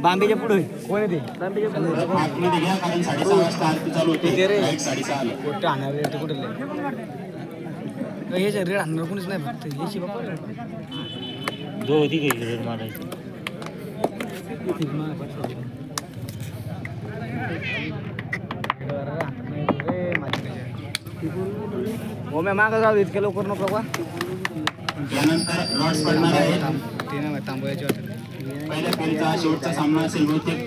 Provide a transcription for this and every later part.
बांबेच्या पुढे कोण आहे ते बांबेच्या आतमध्ये घ्या कारण 6:30 वाजता आरती चालू होते राईट 6:30 ला कुठे आणणार रे कुठे हे रेड आणणार कोणीच नाही फक्त हे शिवा दो होती काही रेड मारायची हो मी मागं जाऊ इतके लवकर नको का यानंतर लॉर्ड्स पडणार आहेत ते नाही थांबवायचे होते पहिल्या फेरीचा शेवटचा सामना असेल बहुतेक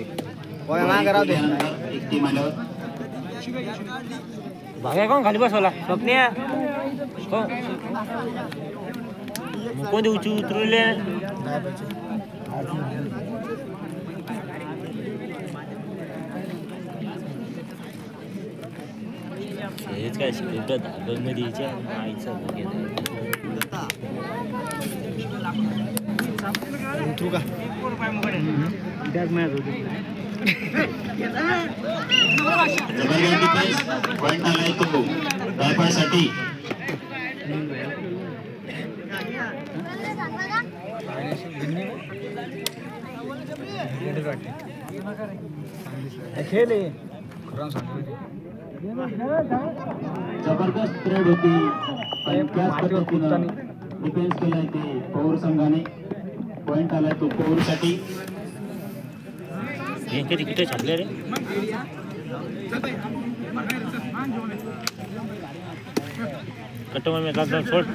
हो मी मागं राहू दे यानंतर एक टीम आल्यावर भाग्या कोण खाली बसवला स्वप्न्या कोणते उतरले हेच काय शिकवतात धाबळमध्ये यायच्या आईचा उतरू का त्याच मॅच होती पॉइंट आलाय तो रायफलसाठी खेळ जबरदस्त परेड होती पण त्याच पद्धतीनं डिफेन्स केलाय ते पौर संघाने पॉइंट आलाय तो पौरसाठी कधी किती छापले रे कटोमा में लागला सोड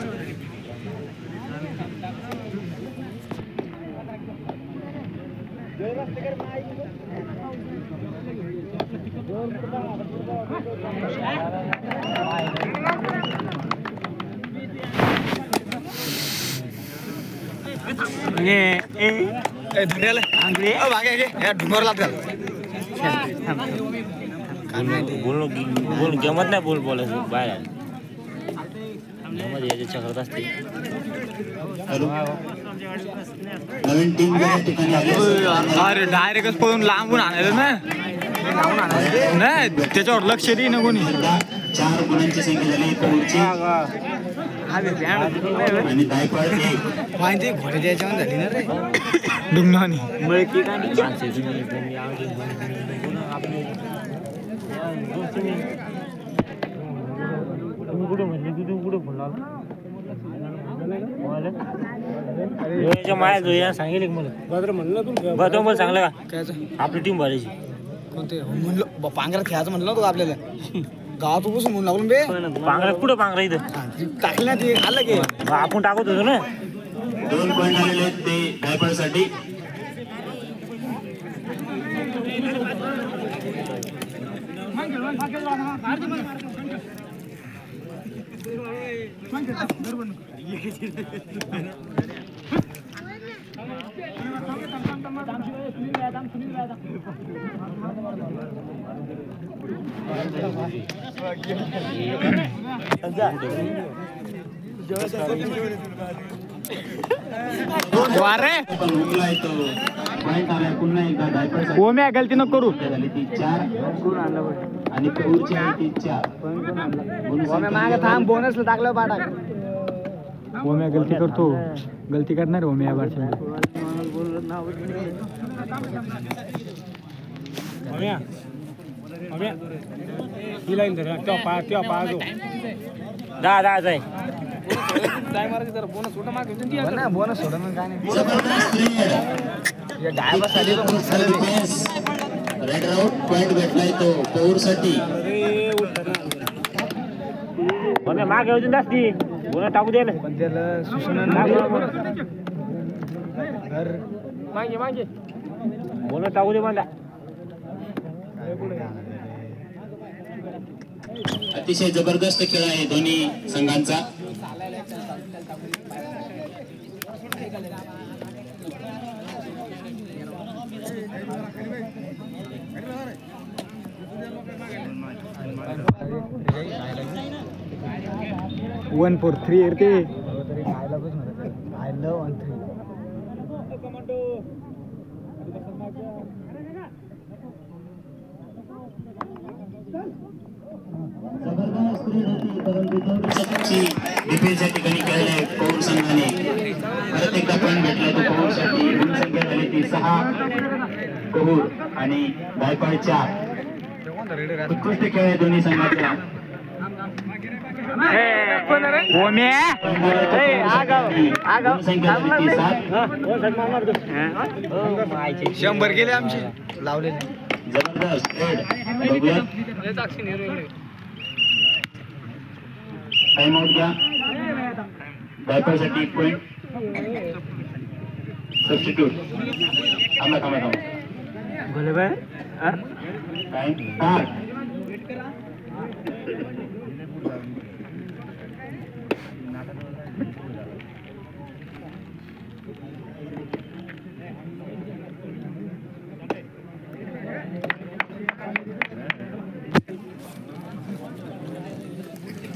धन्याला आंगळे भागे या डुंगर लागतात बोल गमत नाही बोलायचं बाहेर गमत याच्या करत असते नवीन टीम अरे डायरेक्टच पळून लांबून आणायचं ना नाही त्याच्यावर लक्ष दे ना कोणी 4 गुणांची संख्या झाली पौरची आणि दायपाळ माहिती घोड्याच्या याच्यावर झाली ना रे डुंगणाने माया सांगितलं मला मला सांगलं का आपली टीम भरायची कोणते म्हणलं पांघरात खेळायचं म्हणलं तू आपल्याला गावात बसून म्हणून लागून बे पांघरात कुठं पांघरा इथं टाकलं ना ते आलं की आपण टाकत होतो ना 2 पॉइंट आलेले आहेत ते दायपाळसाठी हो मी गलती नको करू आणि पौरची आहे ती 4 मागे थांब बोनसला टाकलं पाठा हो मी गलती करतो गलती करणार हो मी या वर्षी ही लाईन धर त्या पा जो दहा जाय मारायचं जरा बोनस सोडा मागे ना बोनस सोडा मग काय नाही या डायवर साली रेड राऊट पॉइंट भेटलाय तो पौरसाठी मागे अजून जास्ती बोनस टाकू दे ना पण त्याला सूचना मागे मागे बोनस टाकू दे मला अतिशय जबरदस्त खेळ आहे दोन्ही संघांचा 1 4 3 इरते I love 1 3 डिफेन्स या ठिकाणी खेळले पौर संघाने परत एकदा पॉईंट भेटला तो पौरसाठी संख्या झाली ती ती 6 कोहूर आणि गायकवाड 4. उत्कृष्ट खेळ आहे दोन्ही संघाचा. संख्या 7. 100 गेले आमचे लावलेले. जबरदस्त रेड. बघूया टाइम आउट घ्या. गायकवाडसाठी 1 पॉइंट. सबस्टिट्यूट. थांबा. Time start.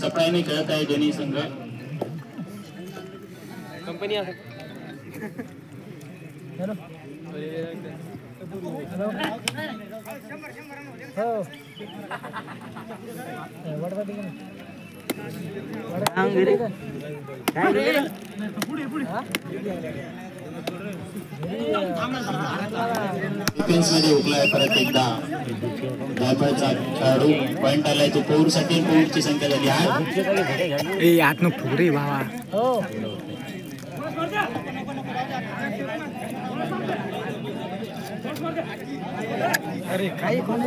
चपळाईने खेळत आहे दोन्ही संघ. कंपनी आहे डिफेन्स मध्ये उकलाय परत एकदा गायकवाडचा खेळाडू. पॉइंट आलाय तो पौरसाठी. पौरची संख्या झाली 8. आत न फुगरे बाबा. अरे काही कोण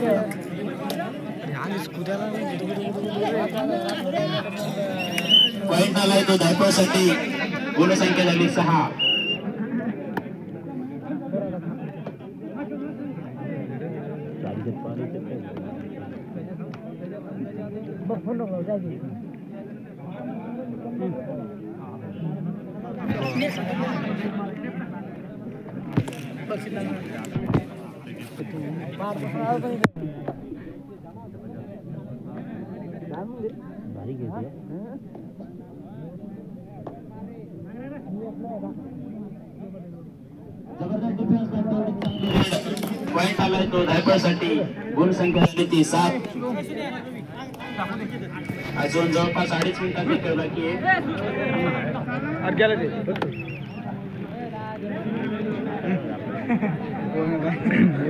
पॉइंट आलाय तो गायकवाडसाठी. गुणसंख्या झाली 6. पॉइंट आलाय तो गायकवाडसाठी. गुणसंख्या झाली ती 7. अजून जवळपास 2.5 मिनिटांचा खेळ बाकी आहे.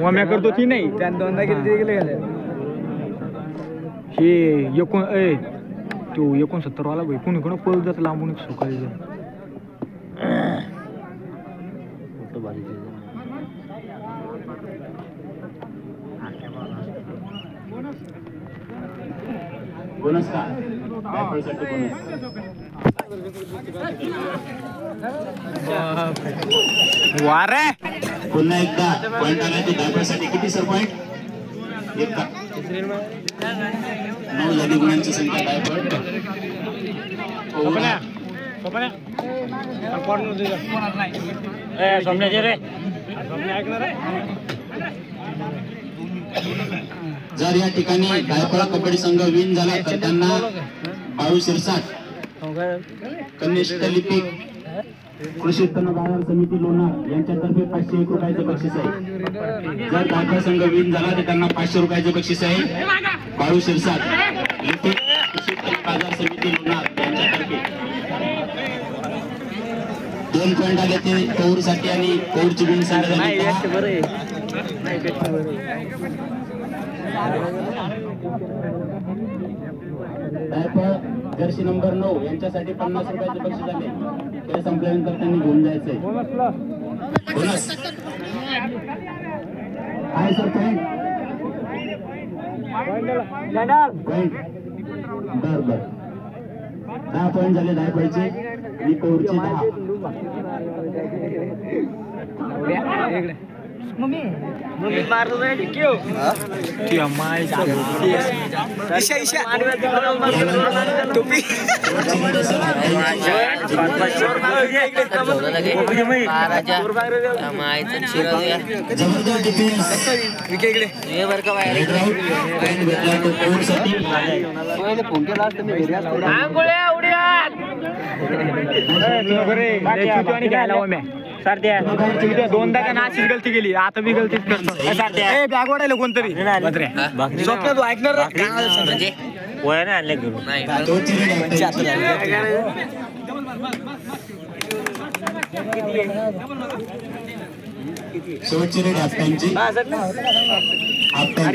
ओम्या करतो ती नाही. त्यानं 2दा गेले. हे 69 वाला भाई कोणी कोण पळू जात लांबून सकाळी. बोनस का गायकवाडसाठी बोनस. वारे पुन्हा एकदा पॉइंट आलाय तो गायकवाडसाठी. किती सर पॉइंट? 1 का 9 झाली गुणांची संख्या गायकवाड. जर या ठिकाणी गायकवाड कबड्डी संघ विन झाला तर त्यांना बाळू शिरसाट कनिष्ठ लिपिक कृषी उत्पन्न बाजार समिती लोणार यांच्यातर्फे 501 रुपयाचं बक्षीस आहे. जर गायकवाड संघ विन झाला तर त्यांना 500 रुपयाचं बक्षीस आहे. बाळू शिरसाट लिपिक कृषी उत्पन्न बाजार समिती लोणार यांच्यातर्फे 2 पॉइंट आले ते पौरसाठी आणि पौरची विन संख्या झाली 10. जर्सी नंबर 9 यांच्यासाठी 50 रुपयाचे बक्षीस आले. खेळ संपल्यानंतर त्यांनी घेऊन जायचंय. बोनस आहे सर. पॉइंट बर 10 पॉइंट झाले गायकवाडचे आणि पौरचे 10. मम्मी मारलो नाही क्यों ती अम्माई ईशा टोपी महाराजा मायचं शिरव या इकडे हे बर का बाहेर फोन केला असतं मी घरी असतो. आंघोळ्या उड्यात सारख्या 2दा का नाशिक गलती केली. आता मी गलतीच करतो. बॅग वाढायला कोणतरी स्वप्न तू ऐकणार म्हणजे वयाने आणले घरून नाही शेवटची रेड हाफ टाइमची हाफ टाइम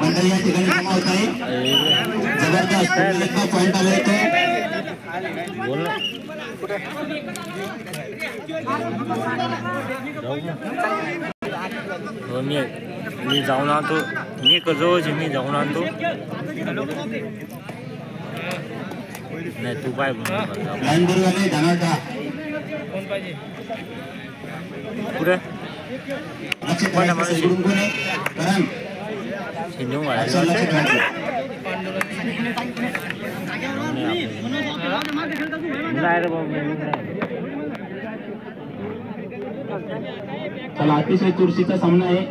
मंडळी या ठिकाणी जमा होत आहे. जबरदस्त पॉइंट आले होते. मी जाऊन आणतो. मी कसं मी जाऊन आणतो. नाही तू काय लाईनबरवाले धानाटा पुढे चला अतिशय चुरशीचा सामना आहे.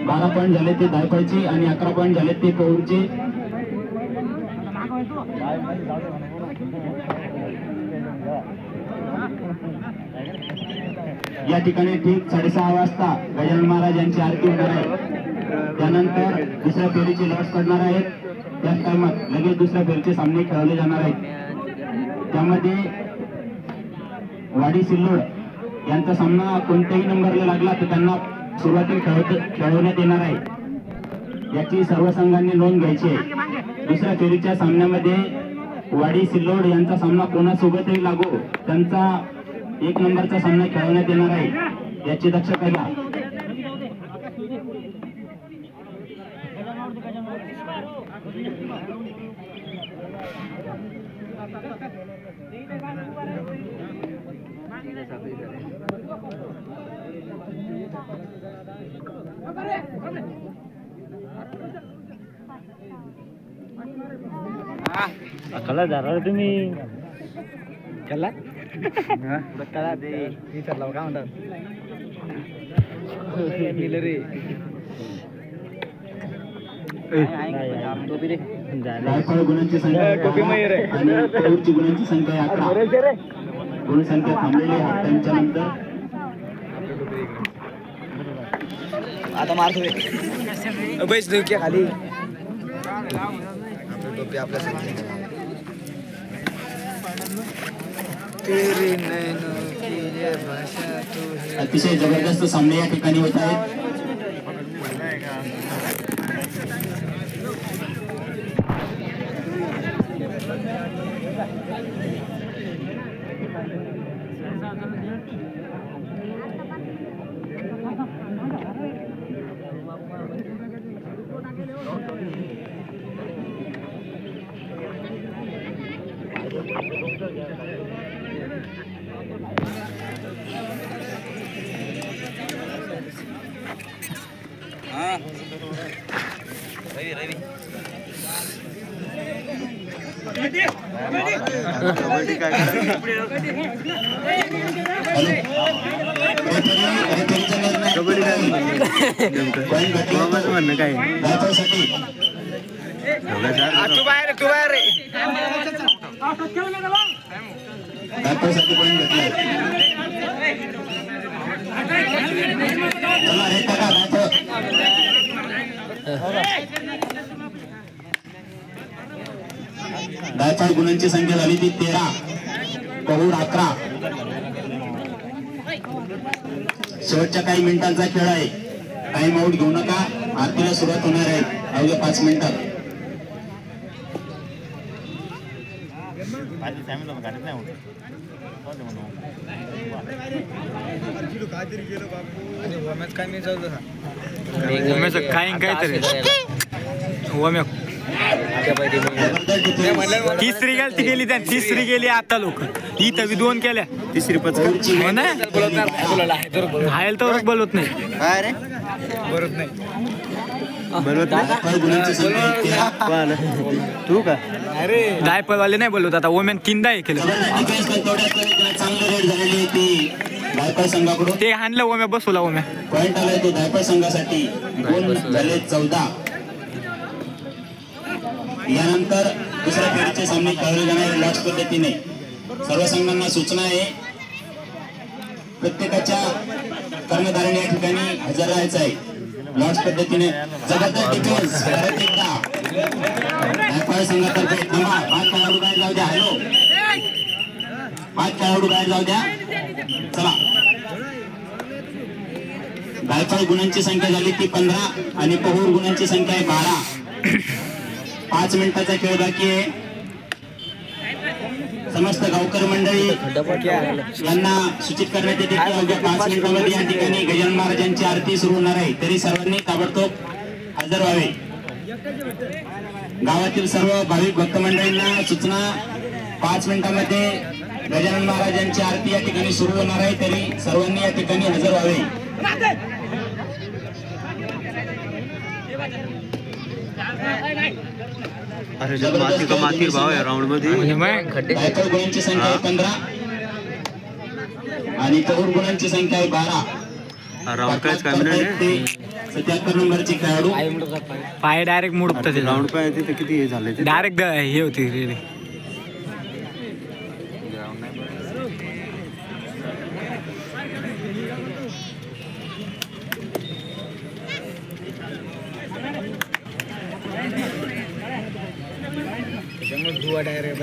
12 पॉईंट झाले ते दायपाळचे आणि 11 पॉईंट झाले ते कौरचे. या ठिकाणी ठीक 6:30 वाजता गजानन महाराज यांची आरती होणार आहे. त्यानंतर दुसऱ्या फेरीची लॉस करणार आहेत. त्याच टाइमात लगेच दुसऱ्या फेरीचे सामने खेळवले जाणार आहेत. त्यामध्ये वाडी सिल्लोड यांचा सामना कोणत्याही नंबरला लागला तर त्यांना सुरुवातीला खेळवण्यात येणार आहे. याची सर्व संघांनी नोंद घ्यायची आहे. दुसऱ्या फेरीच्या सामन्यामध्ये वाडी सिल्लोड यांचा सामना कोणासोबतही लागो त्यांचा 1 नंबरचा सामना खेळवण्यात येणार आहे. याची दक्षता घ्या. अकला जाणार तुम्ही कला कला ते विचारला काय म्हणतात रे गुणांची संख्या आणि कौरची गुणांची संख्या 11. गुणसंख्या थांबलेली हाफ टाइमच्या नंतर. आता मारतो बैस खाली टोपी आपल्या अतिशय जबरदस्त सामने या ठिकाणी होत आहेत. म्हणणं काय तू बाहेर दायपाळ गुणांची संख्या झाली ती 13. कौर 11. शेवटच्या काही मिनिटांचा खेळ आहे. टाइम आउट घेऊ नका. आरतीला सुरुवात होणार आहे अवघ्या 5 मिनिटात. तिसरी गेली त्या तिसरी गेली आता लोक इथं बी 2 केल्या तिसरी पचका हायल तर बोलत नाही बोलत नाही तू का अरे दायपलवाले नाही बोलत आता ओमेन 3दा हे केलं ते हाणलं ओम्या बसवला ओम्या पॉइंट आलाय तो दायपळ संघासाठी. गुण झाले 14. यानंतर दुसऱ्या फेरीचे सामने खेळले जाणार लॉस पद्धतीने. सर्व संघांना सूचना आहे प्रत्येकाच्या कर्णधाराने या ठिकाणी हजर राहायचं आहे. लॉस पद्धतीने जबरदस्त डिफेन्स परत एकदा दायपाळ संघातर्फे. थांबा 5 खेळाडू बाहेर जाऊ द्या. हॅलो 5 खेळाडू बाहेर जाऊ द्या. चला गायफळ गुणांची संख्या झाली ती 15 आणि पहूर गुणांची संख्या आहे 12. 5 मिनिटाचा खेळ बाकी आहे. समस्त गावकर मंडळी यांना सूचित करण्यात येते की अवघ्या 5 मिनिटांमध्ये या ठिकाणी गजानन महाराजांची आरती सुरू होणार आहे. तरी सर्वांनी ताबडतोब हजर व्हावे. गावातील सर्व भाविक भक्त मंडळींना सूचना, 5 मिनिटांमध्ये गजानन महाराजांची आरती या ठिकाणी सुरू होणार आहे. तरी सर्वांनी या ठिकाणी हजर व्हावे. अरे जब माती का माती भाव आहे राऊंड मध्ये. गायकवाड गुणांची संख्या आहे 15 आणि पहूर गुणांची संख्या आहे 12. राऊंड कायच काय मिळाले. 77 नंबरचे खेळाडू पाय डायरेक्ट मोडतात. राऊंड पाय तिथे किती हे झाले ते डायरेक्ट हे होती रे. धुवा डायरेक्ट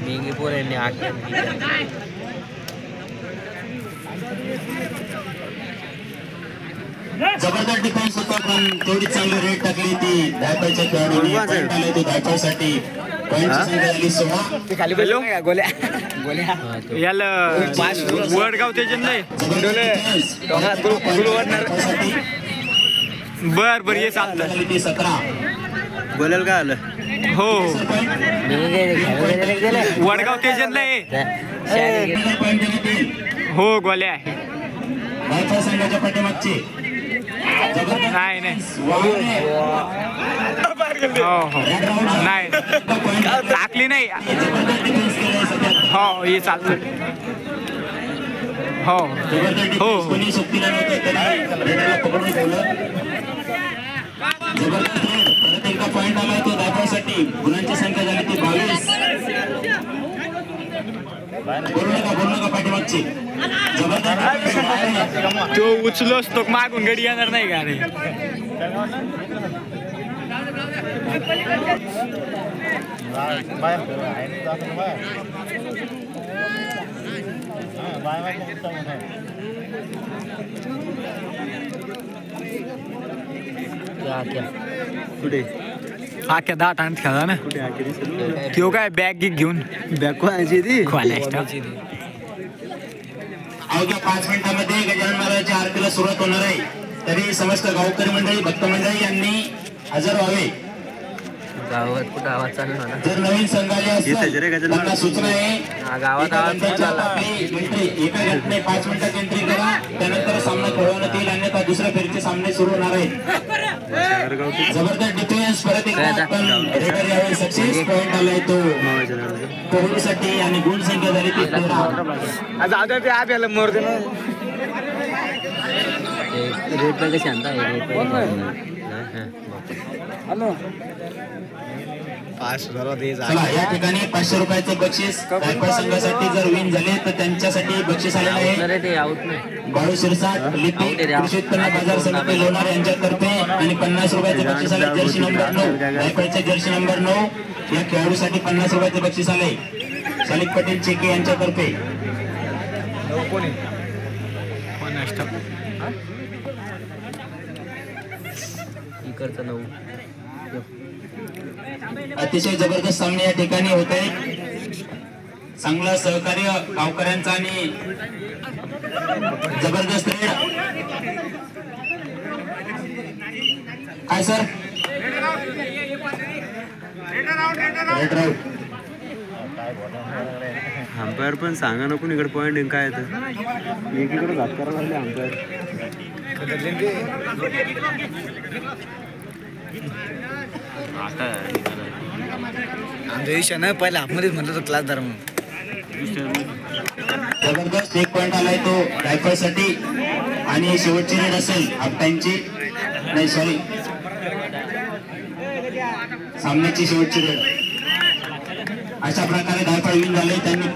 मेंगे पोरांनी जबरदस्त डिफेन्स होता पण तेवढी चांगली रेट टाकली ती धायपाळच्या खेळाडूंनी. पॉईंट आलाय तो धायपाळसाठी. पॉईंटची संख्या झाली 16. खाली बोललो गोल्या गोल्या याला वडगाव त्याच्यात नाही. बर बर ये चालतं. झाली ती 17. बोलायला काय आलं. हो वडगाव त्याच्यात नाही. पॉईंट देण्यात येईल. हो गोल्या धायपाळ संघाच्या पाठीमागचे नाही नाही. हो हो नाही टाकली नाही. हो हे चालतं. हो हो कोणी सोबतीला नव्हतं तरी रेडरला पकडून ठेवलं. जबरदस्त रेड. परत एकदा पॉईंट आलाय तो धायपाळसाठी. गुणांची संख्या झाली ती 22. बोलू नका पाठीमागची. तो उचलोच तो मागून गडी येणार नाही का रे. कुठे आख्या 10 टाण खेळा ना. कुठे आखिरी तो काय बॅग घेऊन बॅग कोणाची ती अवघ्या 5 मिनिटांमध्ये गजानन महाराजांच्या आरतीला सुरुवात होणार आहे. तरी समस्त गावकरी मंडळी भक्त मंडळी यांनी हजर व्हावे. गावात कुठं आवाज चालू ना. जर नवीन संघ आले असतील त्यांना सूचना आहे गावात आवाज एका घटने 5 मिनिटात एंट्री करा. त्यानंतर सामना खेळवण्यात येईल. अन्यथा दुसऱ्या फेरीचे सामने सुरू होणार आहेत. जबरदस्त डिफेन्स. परत एकदा पण रेडर यावेळी सक्सेस. पॉईंट आलाय तो कोहलीसाठी आणि गुण संख्या झाली ती 13. मोर दे रेट पण कशी आणता चला या ठिकाणी 500 रुपयाचं बक्षीस गायकवाड संघासाठी. जर विन झाले तर त्यांच्यासाठी बक्षीस आलेलं आहे. बाळू शिरसाट लिपिक कृषी उत्पन्न बाजार समिती लोणार यांच्यातर्फे. आणि 50 रुपयाचं बक्षीस आले जर्सी नंबर 9 गायकवाडचे जर्सी नंबर 9 या खेळाडूसाठी 50 रुपयाचं बक्षीस आले शालिक पटेल चेके यांच्यातर्फे. इकडचं 9. अतिशय जबरदस्त सामने या ठिकाणी होत आहे. चांगलं सहकार्य गावकऱ्यांचा आणि जबरदस्त रेड. काय सर रेड राऊट. अंपायर पण सांगा नको इकडे पॉईंट काय येतं. एकीकडे घात करायला लागले अंपायर. आमच्या पहिला आपमध्येच म्हटलं तर क्लास धर्म. जबरदस्त 1 पॉईंट आलाय तो रायफलसाठी. आणि शेवटची रेड असेल हाफ टाइमची. नाही सॉरी सामन्याची शेवटची रेड. अशा प्रकारे धायफळ विन झाले. त्यांनी